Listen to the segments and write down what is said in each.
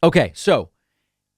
Okay, so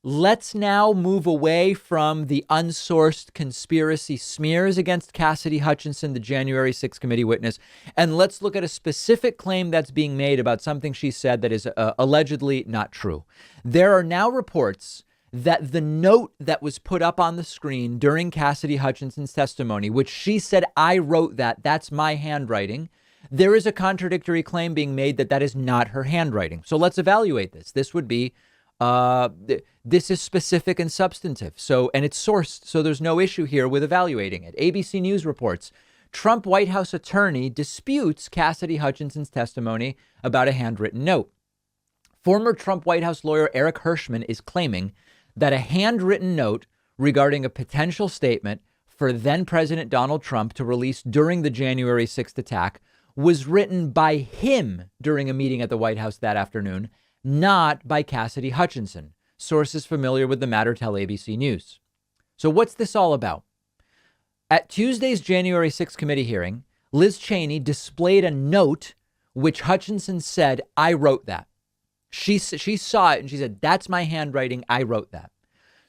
let's now move away from the unsourced conspiracy smears against Cassidy Hutchinson, the January 6th committee witness, and let's look at a specific claim that's being made about something she said that is allegedly not true. There are now reports that the note that was put up on the screen during Cassidy Hutchinson's testimony, which she said, I wrote that's my handwriting. There is a contradictory claim being made that is not her handwriting. So let's evaluate this. This would be this is specific and substantive. So, and it's sourced. So there's no issue here with evaluating it. ABC News reports Trump White House attorney disputes Cassidy Hutchinson's testimony about a handwritten note. Former Trump White House lawyer Eric Hirschman is claiming that a handwritten note regarding a potential statement for then President Donald Trump to release during the January 6th attack was written by him during a meeting at the White House that afternoon, not by Cassidy Hutchinson. Sources familiar with the matter tell ABC News. So what's this all about? At Tuesday's January 6th committee hearing, Liz Cheney displayed a note which Hutchinson said, I wrote that. She saw it and she said, that's my handwriting. I wrote that.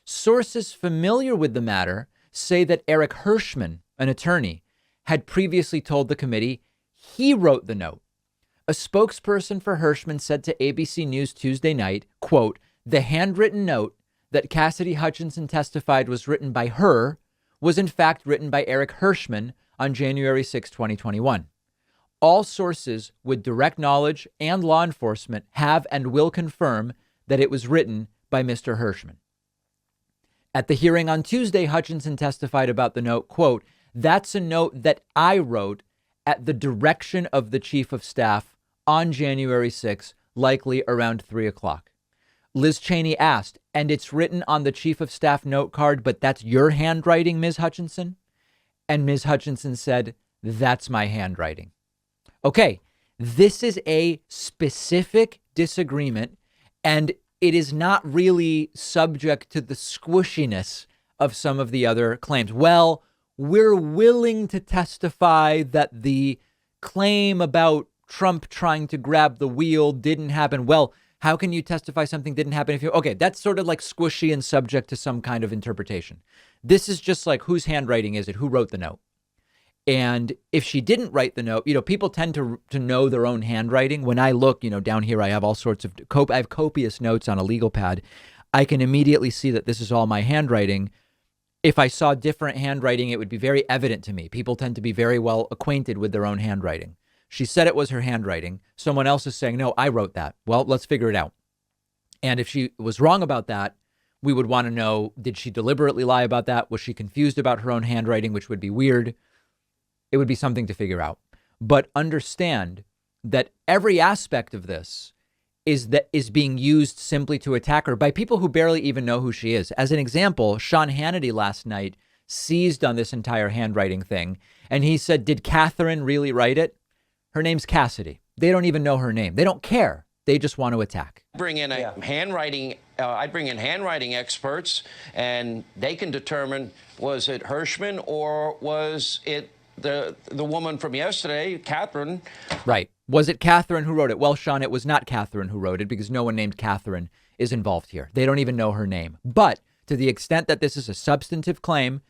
Sources familiar with the matter say that Eric Hirschman, an attorney, had previously told the committee he wrote the note. A spokesperson for Hirschman said to ABC News Tuesday night, quote, the handwritten note that Cassidy Hutchinson testified was written by her was in fact written by Eric Hirschman on January 6, 2021. All sources with direct knowledge and law enforcement have and will confirm that it was written by Mr. Hirschman. At the hearing on Tuesday, Hutchinson testified about the note, quote, that's a note that I wrote at the direction of the chief of staff on January 6, likely around 3 o'clock. Liz Cheney asked, and it's written on the chief of staff note card, but that's your handwriting, Ms. Hutchinson? And Ms. Hutchinson said, that's my handwriting. Okay, this is a specific disagreement, and it is not really subject to the squishiness of some of the other claims. Well, we're willing to testify that the claim about Trump trying to grab the wheel didn't happen. Well, how can you testify something didn't happen if you... Okay, that's sort of like squishy and subject to some kind of interpretation. This is just like, whose handwriting is it? Who wrote the note? And if she didn't write the note, people tend to know their own handwriting. When I look, down here, I have all sorts of I have copious notes on a legal pad. I can immediately see that this is all my handwriting. If I saw different handwriting, it would be very evident to me. People tend to be very well acquainted with their own handwriting. She said it was her handwriting. Someone else is saying, no, I wrote that. Well, let's figure it out. And if she was wrong about that, we would want to know, did she deliberately lie about that? Was she confused about her own handwriting, which would be weird? It would be something to figure out. But understand that every aspect of this is being used simply to attack her by people who barely even know who she is. As an example, Sean Hannity last night seized on this entire handwriting thing. And he said, did Catherine really write it? Her name's Cassidy. They don't even know her name. They don't care. They just want to attack. Bring in handwriting. I'd bring in handwriting experts, and they can determine, was it Hirschman or was it the woman from yesterday, Catherine? Right. Was it Catherine who wrote it? Well, Sean, it was not Catherine who wrote it because no one named Catherine is involved here. They don't even know her name. But to the extent that this is a substantive claim,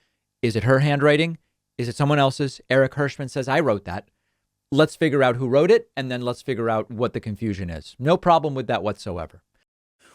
is it her handwriting? Is it someone else's? Eric Hirschman says, I wrote that. Let's figure out who wrote it, and then let's figure out what the confusion is. No problem with that whatsoever.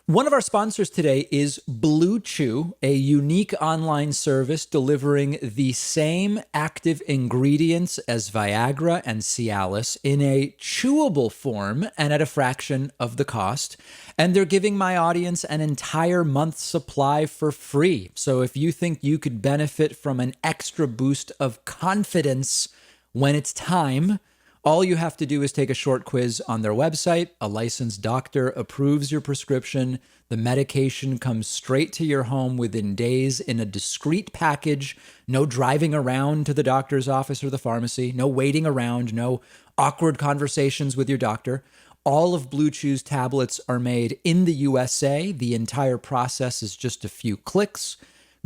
One of our sponsors today is Blue Chew, a unique online service delivering the same active ingredients as Viagra and Cialis in a chewable form and at a fraction of the cost. And they're giving my audience an entire month's supply for free. So if you think you could benefit from an extra boost of confidence when it's time, all you have to do is take a short quiz on their website. A licensed doctor approves your prescription. The medication comes straight to your home within days in a discreet package. No driving around to the doctor's office or the pharmacy. No waiting around. No awkward conversations with your doctor. All of Blue Chew's tablets are made in the USA. The entire process is just a few clicks.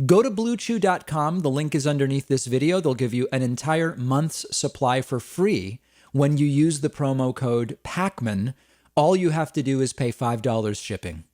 Go to bluechew.com. The link is underneath this video. They'll give you an entire month's supply for free when you use the promo code PACMAN. All you have to do is pay $5 shipping.